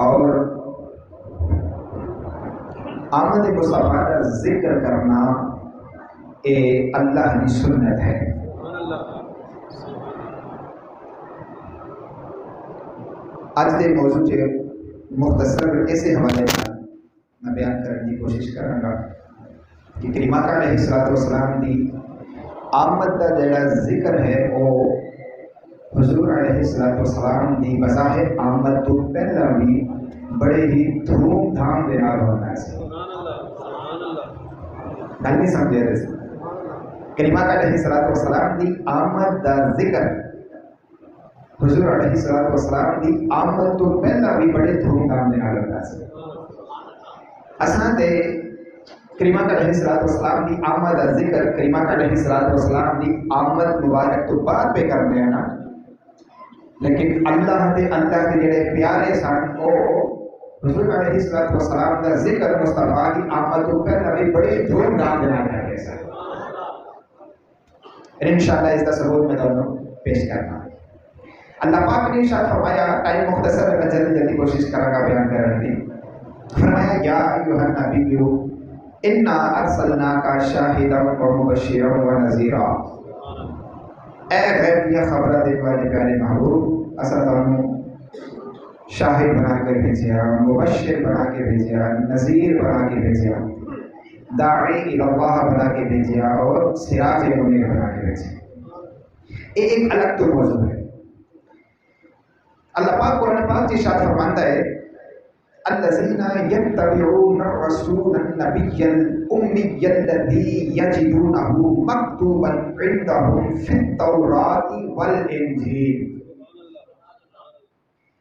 اور آمد مصطفیٰ کا ذکر کرنا یہ اللہ کی سنت ہے. اج کے موضوع سے مختصر ایسے حوالے میں بیان کرنے کی کوشش کروں گا کہ کریمہ کا علیہ الصلوۃ والسلام کی آمد کا جڑا ذکر ہے وہ حضور علیہ الصلوۃ والسلام کی بظاہر آمد تو پہلا بھی بڑے ہی دھوم دھام کے نال ہوتا ہے. گل نہیں سمجھے رہے. کریمہ کا علیہ الصلوۃ والسلام کی آمد کا ذکر حضور علیہ الصلوۃ والسلام کی آمد تو پہلا بھی بڑے دھوم دھام کے نال ہوتا ہے. اساں تے کریمہ کا علیہ الصلوۃ والسلام کی آمد کا ذکر کریمہ کا علیہ الصلوۃ والسلام کی آمد مبارک تو بعد پہ کرتے ہیں نا، لیکن اللہ کے جڑے پیارے سن وہ حضور علیہ الصلوۃ والسلام کا ذکر مصطفیٰ کی آمد تو پہلا بھی بڑے دھوم دھام کے نال کرتے ہیں. انشاءاللہ اس کا ثبوت میں دونوں پیش کرنا. اللہ پاک نے ارشاد فرمایا، ٹائم مختصر ہے، میں جلدی جلدی کوشش کروں گا بیان کرنے کی. فرمایا یا ایھا النبی انا ارسلناک شاہدا ومبشرا ونذیرا. اے غیب دیا خبریں دینے والے پیارے محبوب، اساں تانوں شاہد بنا کے بھیجیا، مبشر بنا کے بھیجیا، نذیر بنا کے بھیجیا، داعی الی اللہ بنا کے بھیجیا اور سراج منیر بنا کے بھیجیا. یہ ایک الگ تو موضوع ہے. اللہ پاک قرآن پاک کی ارشاد فرماتا ہے الذین یتبعون الرسول النبی الامی الذی یجدونہ مکتوبا عندہم فی التوراۃ والانجیل.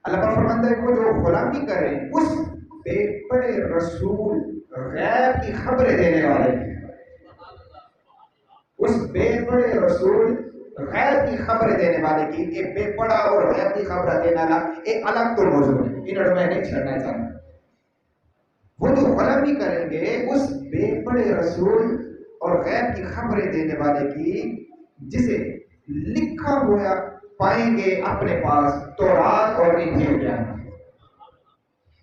اللہ پاک فرماتا ہے وہ جو غلامی کریں اس بے پڑے رسول غیب کی خبریں دینے والے، اس بے پڑے رسول غیب کی خبریں دینے والے کی، ایک بے پڑا اور غیب کی خبریں دینے والا ایک الگ تو موضوع ہے، انہوں میں نہیں چھڑنا چاہتا. وہ جو غلامی کریں گے اس بے پڑے رسول اور غیب کی خبریں دینے والے کی جسے لکھا ہوا پائیں گے اپنے پاس تورات اور انجیل کے اندر.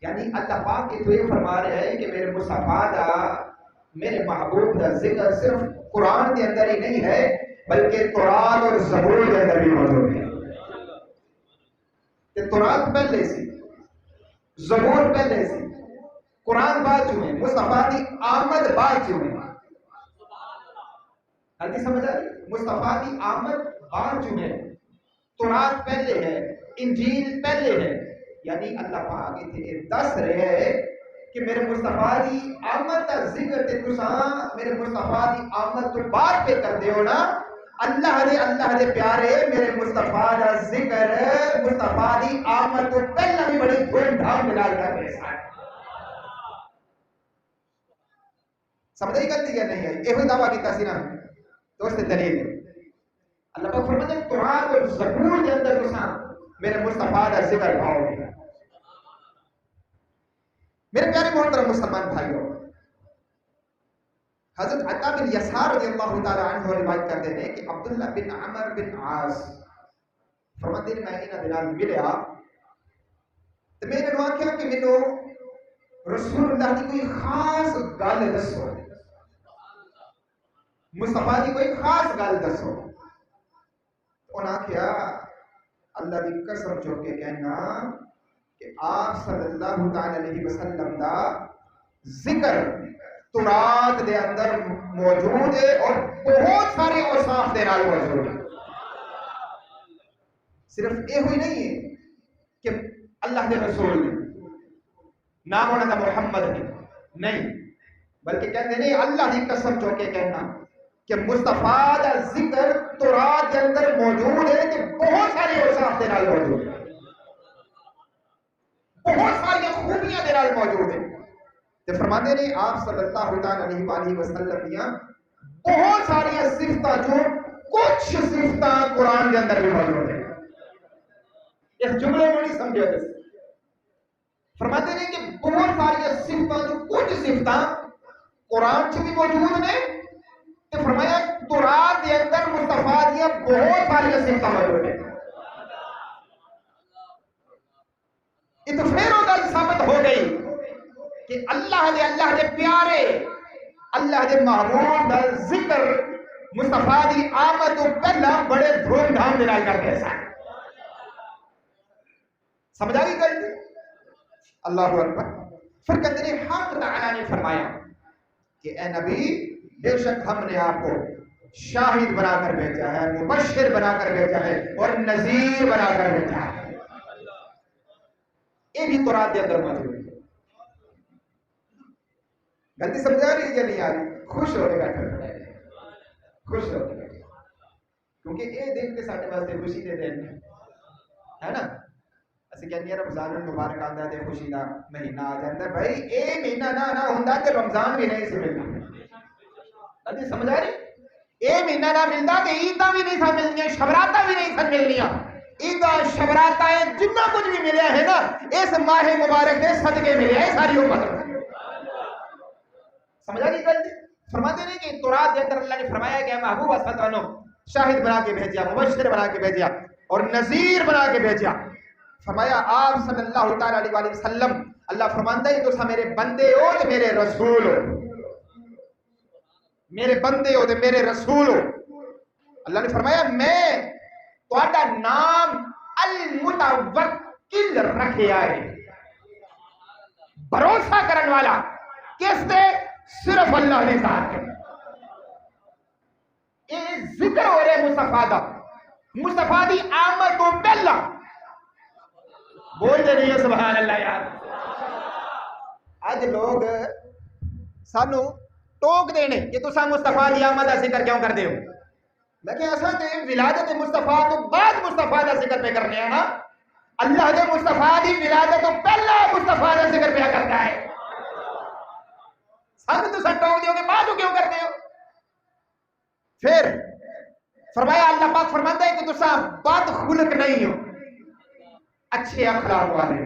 یعنی اللہ پاک یہ تو یہ فرما رہے ہیں کہ میرے مصطفیٰ کا، میرے محبوب کا ذکر صرف قرآن کے اندر ہی نہیں ہے بلکہ تورات اور زبور کے اندر بھی موجود ہے. کہ تورات پہلے سی، زبور پہلے سی، قرآن بعد چویں، مصطفیٰ کی آمد بعد چویں. حدیث سمجھ آ رہی؟ مصطفیٰ کی آمد بعد چویں، تورات پہلے ہے، انجیل پہلے ہے. یعنی اللہ پاک یہ دس رہے ہیں کہ میرے مصطفیٰ کی آمد کا ذکر تے تساں میرے مصطفیٰ کی آمد تو بعد پہ کر دیو نا. اللہ دے پیارے میرے مصطفیٰ کا ذکر مصطفیٰ کی آمد تو پہلا بھی بڑی دھوم دھام ملال کر رہے ہیں. سمجھ ہی کرتی ہے نہیں ہے یہ دعویٰ کی تاثیر دوست دلیل ہے. اللہ پاک فرماتا ہے قرآن اور زبور کے اندر تساں میرے مصطفیٰ کا ذکر پاؤ گے. میرے پیارے محترم مسلمان بھائیوں، حضرت عطا بن یسار رضی اللہ تعالی عنہ روایت کرتے ہیں کہ عبداللہ بن عمر بن عاص فرماتے ہیں میں انہاں دے نال ملیا تے میں نے آکھیا کہ مینوں رسول اللہ کی کوئی خاص گل دسو، مصطفیٰ کی کوئی خاص گل دسو. انہاں آکھیا اللہ کی قسم چو کے کہنا کہ آپ صلی اللہ تعالی علیہ وسلم دا ذکر تورات دے اندر موجود ہے اور بہت سارے اوصاف دے نال موجود ہے. صرف یہ ہوئی نہیں ہے کہ اللہ کے رسول نے نام انہاں دا محمد ہے نہیں، بلکہ کہتے ہیں اللہ کی قسم چو کے کہنا کہ مصطفیٰ دا ذکر تورات کے اندر موجود ہے کہ بہت سارے اوصاف دے نال موجود ہے، بہت ساری خوبیاں دے نال موجود ہیں. تے فرماتے ہیں آپ صلی اللہ تعالی علیہ وآلہ وسلم دیاں بہت ساری صفتاں جو کچھ صفتاں قرآن کے اندر بھی موجود ہیں. اس جملے کو نہیں سمجھے. فرماتے ہیں کہ بہت ساری صفتاں جو کچھ صفتاں قرآن سے بھی موجود ہیں تے فرمایا تورات کے اندر مصطفیٰ دیا بہت ساری صفتاں موجود ہیں. یہ تو پھر وہ گل ثابت اللہ دے پیارے اللہ دے محبوب دا ذکر مصطفیٰ دی آمد تو پہلا بڑے دھوم دھام دے نال کرتے ہیں. سمجھا گئی گل؟ اللہ اکبر. پھر کہتے ہیں حق تعالیٰ نے فرمایا کہ اے نبی بے شک ہم نے آپ کو شاہد بنا کر بھیجا ہے، مبشر بنا کر بھیجا ہے اور نذیر بنا کر بھیجا ہے. یہ بھی تورات کے اندر موجود ہے. غلطی سمجھا رہی ہے یا نہیں آ رہی؟ خوش ہو کے بیٹھے، خوش ہو کے بیٹھے، کیونکہ یہ دن کے ساڈے واسطے خوشی دے دن ہے نا. اسی کہتے ہیں رمضان المبارک آتا ہے خوشی کا مہینہ آ جاتا ہے. بھائی یہ مہینہ نہ ہوتا تو رمضان بھی نہیں سی ملنا. غلطی سمجھا رہی؟ یہ مہینہ نہ ملتا کہ عیداں بھی نہیں سا ملنی، شبراتاں بھی نہیں سن ملنی. عیداں شبراتاں جتنا کچھ بھی ملیا ہے نا اس ماہ مبارک دے صدقے ملے ہیں ساری امت. سمجھا نہیں گل؟ فرماتے نہیں کہ تورات کے اندر اللہ نے فرمایا کہ محبوب صلی اللہ علیہ وسلم شاہد بنا کے بھیجا، مبشر بنا کے بھیجا اور نذیر بنا کے بھیجا. فرمایا آپ صلی اللہ تعالی علیہ وسلم اللہ فرماندا ہے تو میرے بندے ہو تے میرے رسول ہو، میرے بندے ہو تے میرے رسول ہو. اللہ نے فرمایا میں تہاڈا نام المتوکل رکھیا ہے، بھروسہ کرن والا. کس تے؟ صرف اللہ نے ذات ہے. یہ ذکر ہو رہے مصطفیٰ دا، مصطفیٰ دی آمد تو پہلا. بول دے نہیں ہے سبحان اللہ یار. آج لوگ سانو ٹوک دینے کہ تسا مصطفیٰ دی آمد دا ذکر کیوں کر دے ہو. میں کہ ایسا تے ولادت مصطفیٰ تو بعد مصطفیٰ دا ذکر پہ کرنے ہیں نا. اللہ دے مصطفیٰ دی ولادت تو پہلا مصطفیٰ دا ذکر پہ کرتا ہے. سب تو سب ٹوک دیو کہ بعد کیوں کرتے ہو. پھر فرمایا اللہ پاک فرماتا ہے کہ تسا بد خلق نہیں ہو، اچھے اخلاق والے،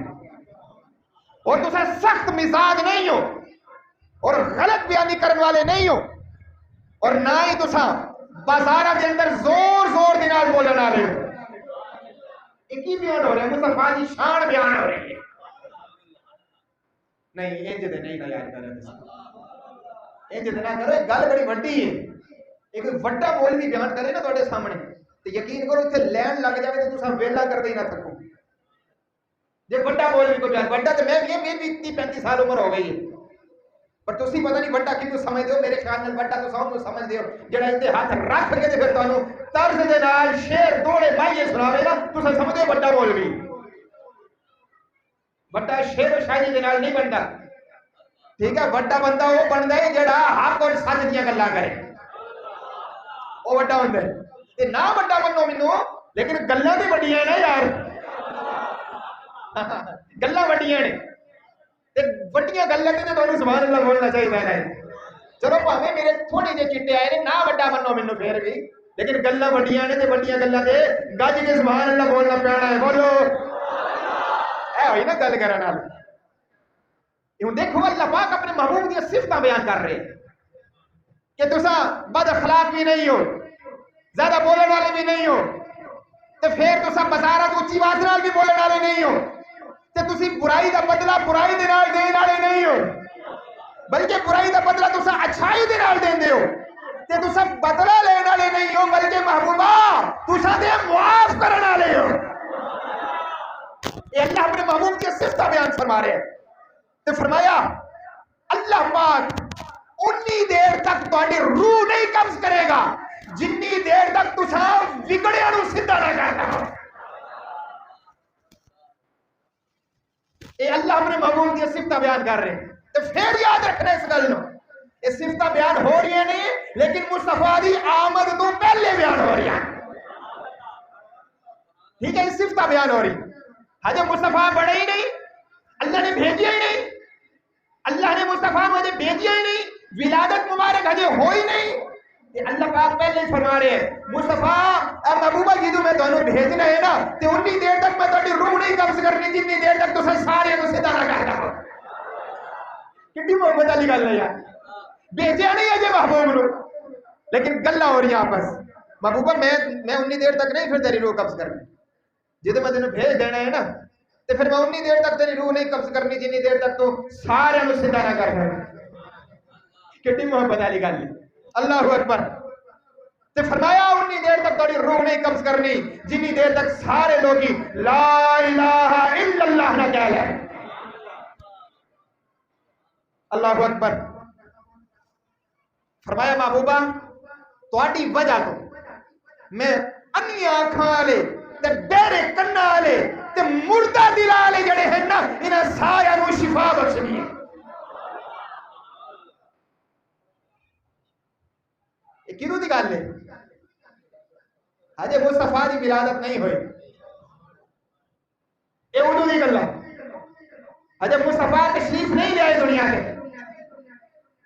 اور تسا سخت مزاج نہیں ہو اور غلط بیانی کرنے والے نہیں ہو، اور نہ ہی تسا بازار کے اندر زور زور دے نال بولن والے ہو. ایک ہی بیان ہو رہا ہے، مصطفیٰ کی شان بیان ہو رہی ہے. نہیں انج دے نہیں یاد کرے، انج دے نہ کرو. گل بڑی وڈی ہے. ایک وڈا بول بھی بیان کرے نا تواڈے سامنے تے یقین کرو اتنے لین لگ جائے تو تسا ویلا کر دے ہی نہ تھکو. جی وڈا بول بھی کوئی وڈا تو میں بھی 30-35 سال عمر ہو گئی ہے، پر تسی پتہ نہیں وڈا کینوں سمجھ دیو. میرے خیال نال وڈا تو سب سمجھ دیو جڑا اتنے ہاتھ رکھ کے تے پھر تانوں طرز دے نال شعر دوڑے بائیے سناوے نا تسا سمجھ دیو وڈا بول بھی. وڈا شعر و شاعری دے نال نہیں بندا. ٹھیک ہے، وڈا بندہ وہ بندا ہے جڑا حق اور سچ دیاں گلاں کرے، وہ وڈا ہوندا ہے. تے نہ وڈا بنو مینوں لیکن گلاں تے وڈیاں نا یار. گلاں وڈیاں نے تے وڈیاں گلاں تے تانوں سبحان اللہ بولنا چاہیے ہے. چلو بھاویں میرے تھوڑے جے چٹے آئے نے، نہ وڈا بنو مینوں پھر بھی، لیکن گلاں وڈیاں نے تے وڈیاں گلاں تے گج کے سبحان اللہ بولنا پینا ہے. بولو اے ہوئی نا گل کرن نال. ہن دیکھو اللہ پاک اپنے محبوب دی صفتاں بیان کر رہے کہ تسا بد اخلاق بھی نہیں ہو، زیادہ بولن والے بھی نہیں ہو، تے پھر تسا بازاراں تے اونچی آواز نال بھی بولن والے نہیں ہو، تے تسی برائی دا بدلہ برائی دے نال دین والے نہیں ہو، بلکہ برائی دا بدلہ تسا اچھائی دے نال دیندے ہو، تے تسا بدلہ لین والے نہیں ہو بلکہ محبوبہ تسا تے معاف کرن والے ہو. یہ اللہ اپنے محبوب کی صفتاں بیان فرما رہے ہیں. تے فرمایا اللہ پاک انی دیر تک تہاڈی روح نہیں قبض کرے گا جتنی دیر تک تسا بگڑیاں نوں سیدھا نہ کرنا ہو. اے اللہ اپنے محبوب کی صفتاں بیان کر رہے ہیں. تو پھر یاد رکھنا اس گل نو، یہ صفتاں بیان ہو رہی ہیں نہیں لیکن مصطفیٰ دی آمد تو پہلے بیان ہو رہی ہیں. ٹھیک ہے، یہ صفتاں بیان ہو رہی. حضرت مصطفیٰ بڑے ہی نہیں، اللہ نے بھیجیا ہی نہیں، اللہ نے مصطفیٰ مجھے بھیجیا ہی نہیں، ولادت مبارک ہجے ہو ہی نہیں. کہ اللہ پاک پہلے ہی فرما رہے ہیں مصطفیٰ اے محبوبہ جدوں میں تانوں بھیجنا ہے نا تے انی دیر تک میں تہاڈی روح نہیں قبض کرنی جتنی دیر تک تساں سارے نوں سیدھا نہ کردا ہو. کتنی محبت والی گل ہے یار. بھیجیا نہیں ہے جے محبوب نو لیکن گلاں ہو رہی آپس. محبوبہ میں انی دیر تک نہیں پھر تیری روح قبض کرنی. جدوں میں تینوں بھیج دینا ہے نا تے پھر میں انی دیر تک تیری روح نہیں قبض کرنی جنی دیر تک تو سارے نو سیدھا نہ کر رہا. کتنی محبت والی گل ہے. اللہ اکبر. تے فرمایا انی دیر تک تیری روح نہیں قبض کرنی جنی دیر تک سارے لوگی لا الہ الا اللہ نہ کہہ لیں. اللہ اکبر. فرمایا محبوبہ تہاڈی وجہ تو میں انیاں آنکھاں والے تے بہرے کنا والے تے مردہ دل والے جڑے ہیں نا انہاں سارے نو شفا بخشنی ہے. یہ کدوں دی گل ہے؟ اجے مصطفیٰ دی ولادت نہیں ہوئی. یہ ادوں دی گل ہے. اجے مصطفیٰ تشریف نہیں لے آئے دنیا کے.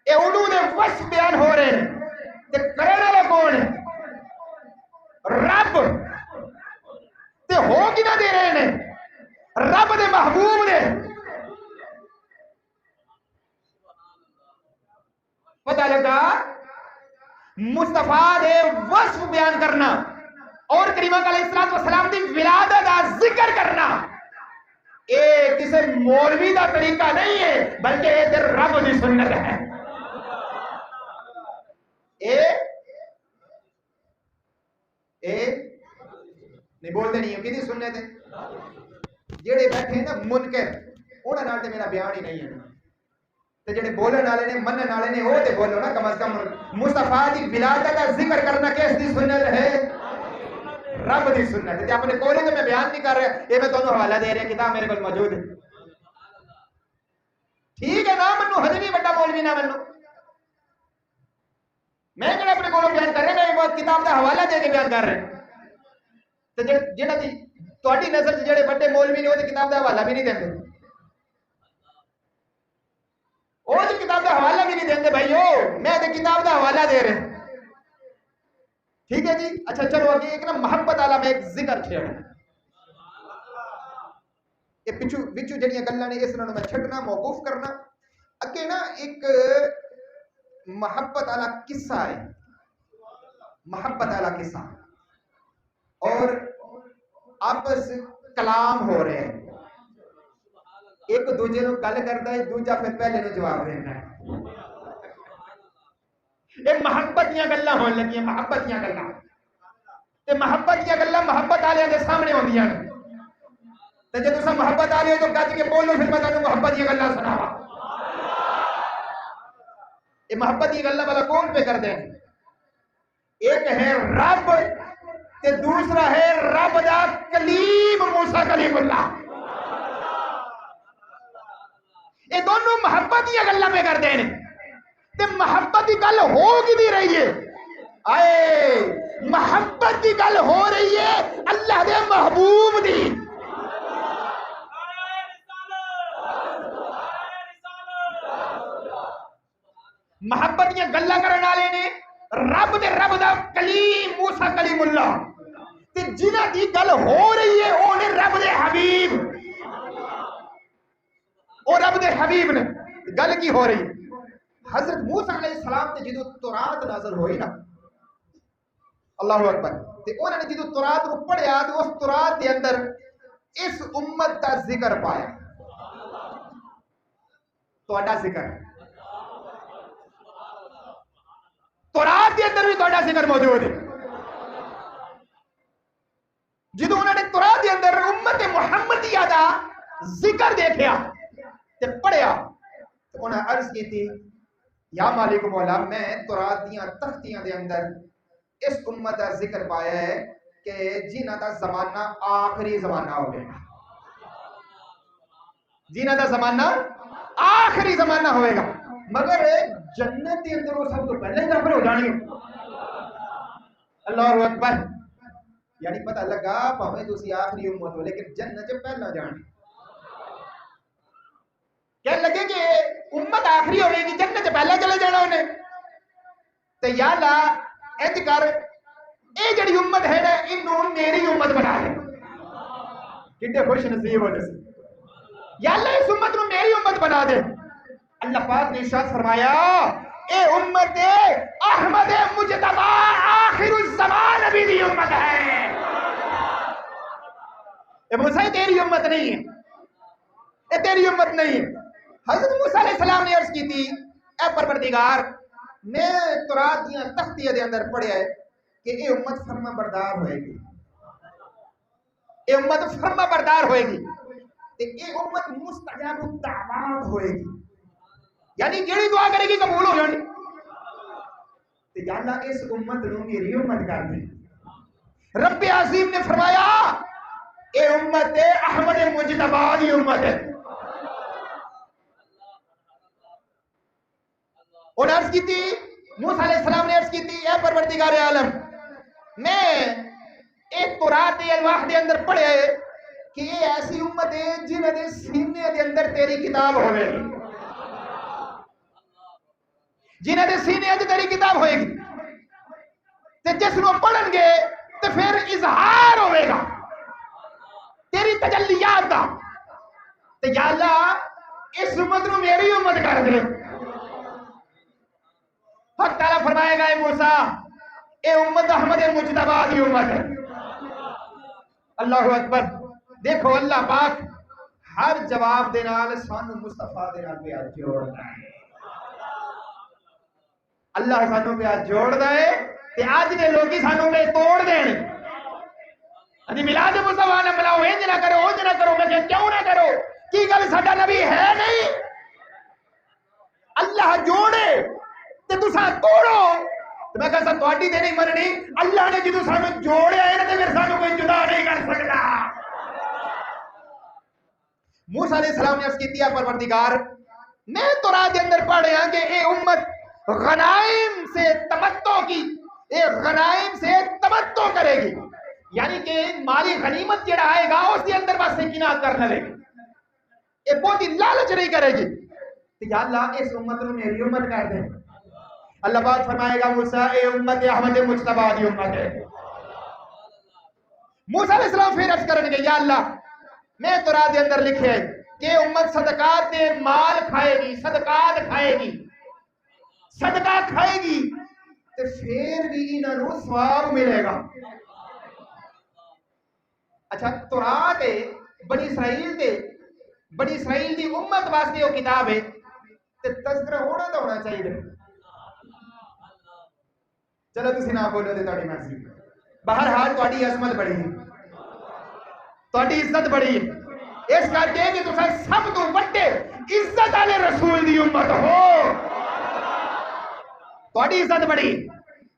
یہ ادوں دے وصف بیان ہو رہے ہیں. تے کرنے والا کون ہے؟ رب. تے ہو کی نہ دے رہے ہیں رب دے محبوب دے. پتہ لگا مصطفیٰ دے وصف بیان کرنا اور کریم علیہ الصلوۃ والسلام دی ولادت دا ذکر کرنا اے کسی مولوی دا طریقہ نہیں ہے بلکہ اے تے رب دی سنت ہے. اے نہیں بولتے نہیں کہ سننے تھے جڑے بیٹھے نا منکر انہاں نال تے میرا بیان ہی نہیں ہے. تے جڑے بولن والے نے منن والے نے وہ تے بولو نا کم از کم. مصطفیٰ دی ولادت کا ذکر کرنا کس دی سنت ہے؟ رب دی سنت ہے. تے اپنے کولے تے میں بیان نہیں کر رہا. یہ میں تانوں حوالہ دے رہا کتاب میرے کول موجود ہے. ٹھیک ہے نا منو حضری بڑا مولوی نہ منو. میں جڑا اپنے کولوں بیان کر رہا میں وہ کتاب دا حوالہ دے کے بیان کر رہا. تے جڑا دی تہاڈی نظر جڑے بڑے مولوی نے وہ کتاب دا حوالہ بھی نہیں دیندے. وہ کتاب کا حوالہ بھی نہیں دیں بھائیو. میں تے کتاب کا حوالہ دے رہے. ٹھیک ہے جی. اچھا چلو آگے ایک نا محبت والا میں ایک ذکر چھیڑا. یہ پچھو جڑیاں گلاں نے اس نوں میں چھڈنا موقوف کرنا. اگے نا ایک محبت والا قصہ ہے. محبت والا قصہ اور آپس کلام ہو رہے ہیں. ایک دوجے نو گل کرتا ہے دوجا پھر پہلے نو جواب دینا ہے. یہ محبت دیاں گلاں ہون لگیاں. محبت دیاں گلاں تے محبت دیاں گلاں محبت والے دے سامنے ہوندیاں نے. تے جے تساں محبت والے ہو تو گج کے بولو پھر میں تانوں محبت دیاں گلاں سناواں. یہ محبت دیاں گلاں والا کون پہ کر دے؟ ایک ہے رب تے دوسرا ہے رب دا کلیم موسیٰ کلیم اللہ. یہ دونوں محبت کی گلاں پہ کرتے ہیں. تے محبت کی گل ہو کی رہی ہے. آئے محبت کی گل ہو رہی ہے اللہ دے محبوب دی. محبت کی گلاں کرنے والے نے رب دا کلیم موسیٰ کلیم اللہ. تے جنہاں دی گل ہو رہی ہے وہ نے رب دے حبیب. اور رب دے حبیب نے گل کی ہو رہی. حضرت موسیٰ علیہ السلام تے جدو تورات نازل ہوئی نا اللہ اکبر تے انہوں نے جدو تورات کو پڑھیا تو اس تورات دے اندر اس امت دا ذکر پایا. تہاڈا ذکر تورات دے اندر بھی تہاڈا ذکر موجود ہے. جدو انہوں نے تورات دے اندر امت محمدیہ دا ذکر دیکھیا تے پڑھیا تو انہیں عرض کی تھی یا مالک مولا میں تورات دیاں تختیاں دے اندر اس امت دا ذکر پایا ہے کہ جنہ دا زمانہ آخری زمانہ ہو گیا. جنہ دا زمانہ آخری زمانہ ہوئے گا مگر جنت دے اندر وہ سب تو پہلے داخل ہو جانی. اللہ اکبر. یعنی پتہ لگا پاویں تسی آخری امت ہو لیکن جنت چ پہلا جانی. کیا لگے کہ امت آخری ہوئے گی جنت پہلے چلے جانا انہیں. تو یا اللہ ایج کر اے جڑی امت ہے نا انہوں میری امت بنا دے. کتنے خوش نصیب ہو جیسے. یا اللہ اس امت کو میری امت بنا دے. اللہ پاک نے ارشاد فرمایا اے امت احمد مجتبی آخر الزمان نبی دی امت ہے. اے موسیٰ تیری امت نہیں ہے. یہ تیری امت نہیں ہے۔ حضرت موسیٰ علیہ السلام نے عرض کی تھی اے پروردگار میں تورات دیاں تختیاں دے اندر پڑھیا ہے کہ یہ امت فرما بردار ہوئے گی، یہ امت فرما بردار ہوئے گی، یہ امت مستجاب الدعوات ہوئے گی، یعنی جیڑی دعا کرے گی قبول ہو جانی۔ تو یا اللہ اس امت نو میری امت کر دے۔ رب عظیم نے فرمایا اے امت احمد مجتبی دی امت ہے۔ اور عرض کی تھی موسیٰ علیہ السلام نے عرض کی تھی اے پروردگار عالم میں ایک تورات دی الواح دے اندر پڑھے کہ یہ ایسی امت ہے جنہاں دے سینے دے اندر تیری کتاب ہوئے گی، جنہاں دے سینے دے تیری کتاب ہوئے گی، تے جس نو پڑھن گے تے پھر اظہار ہوئے گا تیری تجلیات دا۔ تے یا اللہ اس امت نو میری امت کر دے۔ حق تعالیٰ فرمائے گا اے موسیٰ اے امت احمد مجتبی دی امت ہے۔ اللہ اکبر۔ دیکھو اللہ پاک ہر جواب دے نال سانو مصطفیٰ دے نال پیار جوڑدا ہے۔ اللہ سانو پیار جوڑدا ہے تے اج دے لوگی سانو پہ توڑ دین۔ ادی میلاد مصطفیٰ نہ ملاؤ، انج نہ کرو انج نہ کرو، میں کہ کیوں نہ کرو؟ کی گل ساڈا نبی ہے نہیں؟ اللہ جوڑے تے تساں توڑو۔ تو میں کہا تہاڈی تے نہیں مننی، اللہ نے جدوں سانو جوڑیا ہے تے پھر سانو کوئی جدا نہیں کر سکدا۔ موسیٰ علیہ السلام نے عرض کی ہے پروردگار میں تورات کے اندر پڑھیا کہ اے امت غنائم سے تمتع کی، اے غنائم سے تمتع کرے گی، یعنی کہ مالی غنیمت جڑا آئے گا اس کے اندر بس کنات کرنا لے گی، یہ بہت ہی لالچ نہیں کرے گی۔ تو یا اللہ اس امت نے میری امت کر دے۔ اللہ بات فرمائے گا موسیٰ اے امت احمد مجتبی دی امت ہے۔ موسیٰ علیہ السلام پھر عرض کرنے گے یا اللہ میں تورات دے اندر لکھے کہ امت صدقات دے مال کھائے گی، صدقات کھائے گی، صدقہ کھائے گی تو پھر بھی انہاں نوں ثواب ملے گا۔ اچھا تورات ہے بنی اسرائیل دی امت واسطے وہ کتاب ہے تے تذکرہ ہونا تو ہونا چاہیے۔ چلو تسی نہ بولو تے تہاڈی مرضی، بہرحال تہاڈی عظمت بڑی ہے، تہاڈی عزت بڑی ہے، اس کر کے کہ تساں سب تو وڈے عزت والے رسول دی امت ہو، تہاڈی عزت بڑی ہے،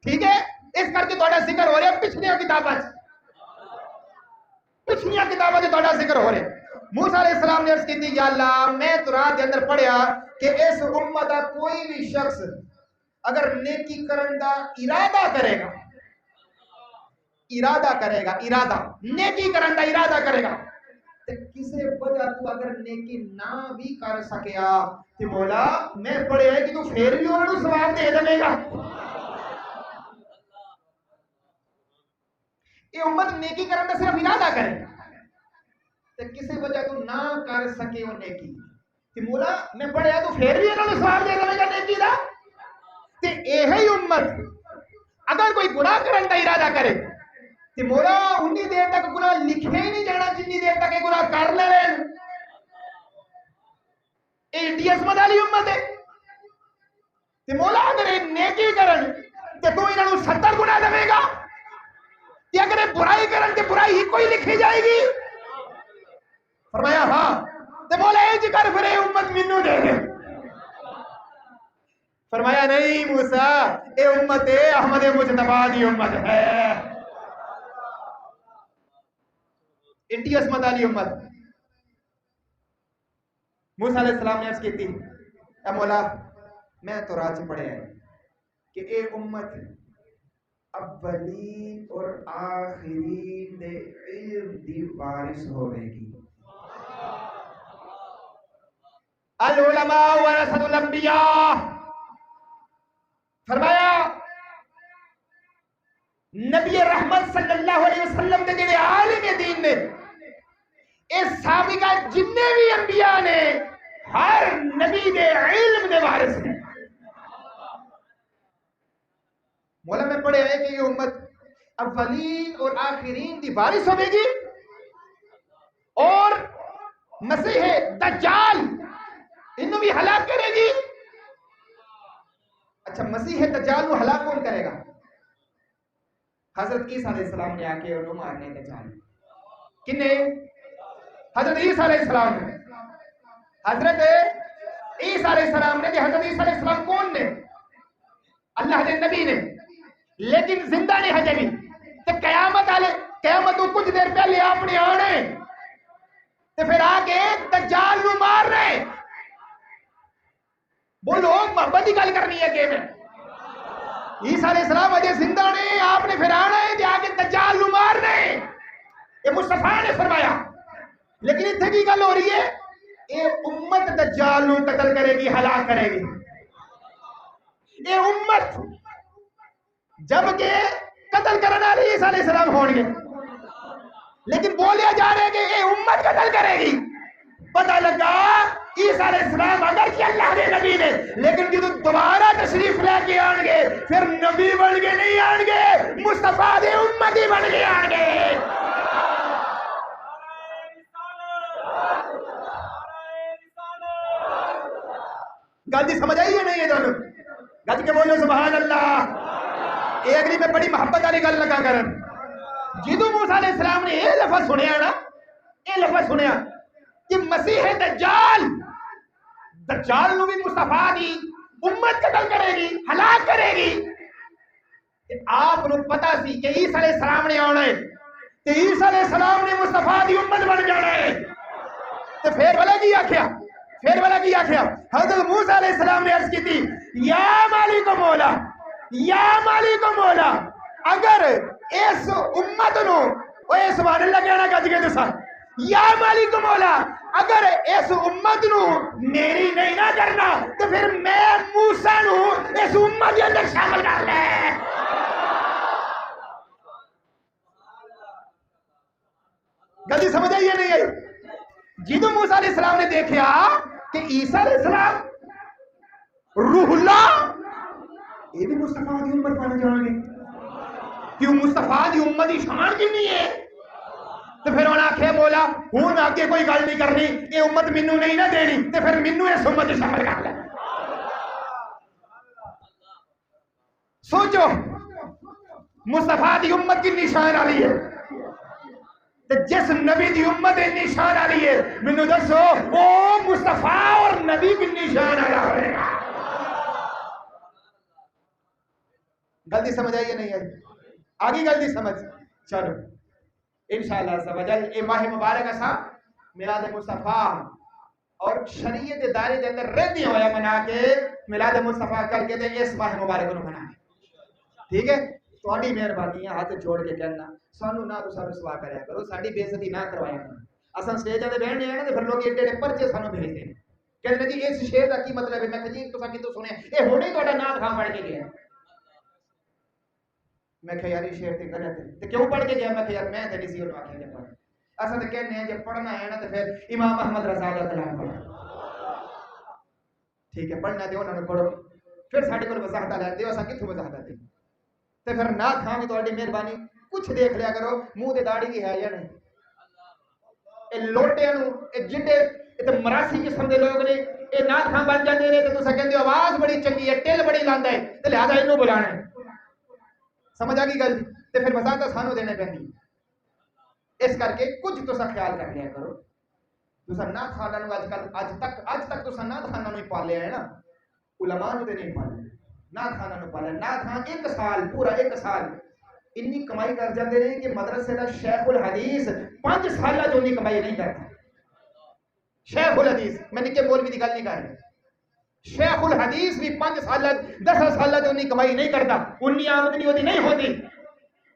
ٹھیک ہے؟ اس کر کے تہاڈا ذکر ہو رہا ہے پچھلیاں کتاباں سے تہاڈا ذکر ہو رہا ہے۔ موسیٰ علیہ السلام نے عرض کی تھی یا اللہ میں تورات کے اندر پڑھیا کہ اس امت کا کوئی بھی شخص اگر نیکی کرن دا ارادہ کرے گا نیکی کرن دا ارادہ کرے گا تے کسے وجہ تو اگر نیکی نہ بھی کر سکیا تے مولا میں پڑھیا ہے کہ تو پھر بھی انہوں نے ثواب دے دے گا۔ یہ امت نیکی کرن دا صرف ارادہ کرے تے کسے وجہ تو نہ کر سکے وہ نیکی تے مولا میں پڑھیا تو پھر بھی انہوں نے ثواب دے دے گا نیکی دا۔ تے یہی امت اگر کوئی گناہ کرن دا ارادہ کرے تے مولا انی دیر تک گناہ لکھے ہی نہیں جانا جنی دیر تک یہ گناہ کر لے رہے ہیں۔ اے انڈی عظمت والی امت ہے تے مولا اگر یہ نیکی کرن تے تو انہوں نے 70 گناہ دے گا تے اگر یہ برائی کرن تے برائی ہی کوئی لکھی جائے گی۔ فرمایا ہاں تے مولا اے جی کر پھر اے امت منو دے دے۔ فرمایا نہیں موسیٰ اے امت احمد مجتبی دی امت ہے، انڈی عظمت والی امت۔ موسیٰ علیہ السلام نے عرض کی تھی اے مولا میں تورات سے پڑھے ہیں کہ اے امت اولین اور آخرین دے علم دی وارث ہوئے گی۔ العلماء ورثۃ الانبیاء، فرمایا نبی رحمت صلی اللہ علیہ وسلم کے جڑے عالم دین نے اس سابقہ جننے بھی انبیاء نے ہر نبی دے علم دے وارث ہیں۔ مولا میں پڑھے ہیں کہ یہ امت اولین اور آخرین دی وارث ہوئے گی اور مسیح دجال انہوں بھی ہلاک کرے گی. اچھا مسیح دجال کو ہلاک کون کرے گا؟ حضرت عیسیٰ علیہ السلام نے آ کے انہوں مارنے دجال. کنے؟ حضرت عیسیٰ علیہ السلام نے. حضرت عیسیٰ علیہ السلام نے. حضرت عیسیٰ علیہ السلام کون نے؟ اللہ کے نبی نے، لیکن زندہ نہیں ہے جبھی. تو قیامت تو کچھ دیر پہلے آپ نے آنے تو پھر آگے دجال نو مار رہے. بولو محبت کی گل کرنی ہے کہ میں عیسیٰ علیہ السلام اجے زندہ نے، آپ نے پھر آنا ہے آگے دجال نو مار رہے. یہ مصطفیٰ نے فرمایا. لیکن اتنے کی گل ہو رہی ہے یہ امت دجال نو قتل کرے گی، ہلاک کرے گی. یہ امت جبکہ قتل کرنے والے عیسیٰ علیہ السلام ہون گے، لیکن بولیا جا رہا ہے کہ یہ امت قتل کرے گی. پتہ لگا عیسیٰ علیہ السلام اگر کہ اللہ کے نبی نے، لیکن جب دوبارہ تشریف لے کے آن گے پھر نبی بن کے نہیں آن گے، مصطفیٰ دے امتی بن کے آن گے. گل جی سمجھ آئی ہے نہیں ہے دونوں؟ گج کے بولو سبحان اللہ. یہ اگلی میں بڑی محبت والی گل لگا کرن. جدو موسیٰ علیہ السلام نے یہ لفظ سنیا نا، یہ لفظ سنیا کہ مسیح دجال نو بھی مصطفیٰ دی امت قتل کرے گی، ہلاک کرے گی. آپ کو پتا سی کہ عیسیٰ علیہ السلام نے آنا ہے، کہ عیسیٰ علیہ السلام نے مصطفیٰ دی امت بن جانا ہے. تو پھر والا کی آخیا؟ پھر والا کی آخیا؟ حضرت موسیٰ علیہ السلام نے عرض کی تھی یا مالک و مولا، یا مالک و مولا، اگر اس امت نو اے سبحان اللہ کہنا گج کے دسا، یا مالک و مولا اگر اس امت نو میری نہیں نہ کرنا تو پھر میں موسیٰ نو اس امت کے اندر شامل کر لے. گل سمجھ آئی ہے نہیں آئی؟ جدو موسیٰ علیہ السلام نے دیکھا کہ عیسیٰ علیہ السلام روح اللہ یہ بھی مصطفیٰ دی امت بن جان گے، کیوں مصطفیٰ دی امت دی شان کی نہیں ہے. تو پھر انہوں نے آخیا مولا ہوں آگے کوئی گل نہیں کرنی، یہ امت مینو نہیں نہ دینی، تو پھر مینو اس امت شامل کر لے. سوچو مصطفیٰ دی امت کی نشان والی ہے، جس نبی دی امت نشان آ رہی ہے، مینوں دسو وہ مصطفیٰ اور نبی کی نشان آیا ہوئے گا. غلطی سمجھ آئی ہے نہیں آئی؟ آگے غلطی سمجھ. چلو انشاءاللہ سمجھ آئی. یہ ماہ مبارک اساں میلاد مصطفیٰ اور شریعت دائرے دے اندر رہندی ہویا منا کے میلاد مصطفیٰ کر کے تے اس ماہ مبارک نو منانے. ٹھیک ہے؟ تھوڑی مہربانی ہے ہاتھ جوڑ کے کہنا سانو نہ تو سانو سوا کریا کرو، ساڈی بے عزتی نہ کروایا کرو. اساں سٹیجاں تے بیٹھنے ہیں تے پھر لوگ ایڈے ایڈے پرچے سانو بھیجتے ہیں کہندے جی اس شعر دا کی مطلب ہے. میں کہ جی تساں کتوں سنیا؟ اے ہنے تہاڈا نام کھا پڑھ کے گیا. میں کہ یار یہ شعر تے غلط ہے. تے کیوں پڑھ کے گیا؟ میں کہ یار میں تے نہیں سی انہوں آکھیا پڑھ. اساں تے کہنے ہیں جب پڑھنا ہے نا تے پھر امام احمد رضا دا کلام پڑھو. ٹھیک ہے پڑھنا تے انہاں نے پڑھو. پھر ساڈے کول وضاحت لے دیو، اساں کتھوں وضاحت دیں؟ تے پھر نہ کھاں تہاڈی مہربانی کچھ دیکھ لیا کرو منہ تے داڑھی بھی ہے یا نہیں. اے لوٹیاں نو اے جڈے تے مراسی قسم دے لوگ نے اے نہ کھاں بن جاندے نے تے تساں کہندے ہو آواز بڑی چنگی ہے، ٹل بڑی لاندا ہے تے لہذا اینو بلانا ہے. سمجھ آ گئی گل؟ تے پھر وضاحت سانو دینے پیندی. اس کر کے کچھ تساں خیال کر لیا کرو. تساں نہ کھانا نو اج تک تساں نہ کھانا نو پالیا ہے نا، علماء نو تے نہیں پالیا. نہ کھانا نو پالیا. نہ کھاں ایک سال پورا ایک سال انی کمائی کر جاندے نے کہ مدرسے دا شیخ الحدیث 5 سالہ جو نہیں کمائی نہیں کرتا. شیخ الحدیث میں نکے مولوی دی گل نہیں کر رہا. شیخ الحدیث بھی 5 سالہ 10 سالہ جو نہیں کمائی نہیں کرتا. انی آمدنی ہوتی نہیں ہوتی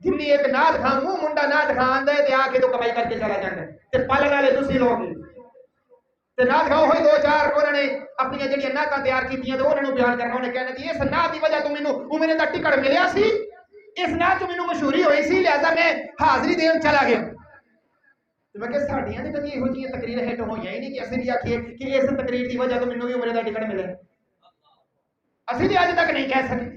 جنی ایک ناد خان منہ منڈا ناد خان آندا ہے تے آ کے تو کمائی کر کے چلا جاندا ہے تے پالن والے دوسری لوگ تے ناد خان ہوئی 2-4 انہوں نے اپنی جڑیاں نعتاں تیار کیتیاں تے انہاں نوں بیان کرنا. انہوں نے کہنا جی اس نعت دی وجہ تو مینوں عمرے دا ٹکٹ ملیا سی، اس نعت تو مینوں مشہوری ہوئی سی لہذا میں حاضری دین چلا گیا. تو میں کہ ساڈیاں تے کدی ایہو جی تقریر ہٹ ہوئی ہی نہیں کہ اسی بھی آکھیے کہ اس تقریر دی وجہ تو مینوں بھی عمرے دا ٹکٹ ملے. اسی تے اج تک نہیں کہہ سکے.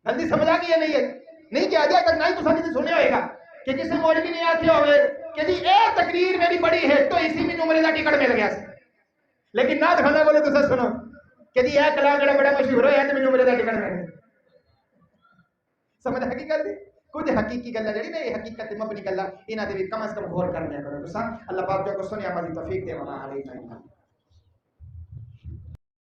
غلطی سمجھ آ گئی ہے نہیں ہے؟ نہیں کہا جائے گا. نہ ہی تساں نے سنیا ہوئے گا کہ کسی مولوی نے آکھیا ہوئے کہ جی اے تقریر میری بڑی ہٹ ہوئی سی مینوں عمرے دا ٹکٹ مل گیا سی لیکن نہ دکھانا بولے تو سنو کہ جی اے کلام جڑا بڑا مشہور ہویا تے مینوں عمرے دا ٹکٹ مل گیا سمجھ حقیقت دی کچھ حقیقی گل ہے جڑی نہیں حقیقت تے مبنی گل انہاں دے وچ کم از کم غور کر لیا کرو تساں اللہ پاک جو کو سنیا مالی توفیق دے وما علینا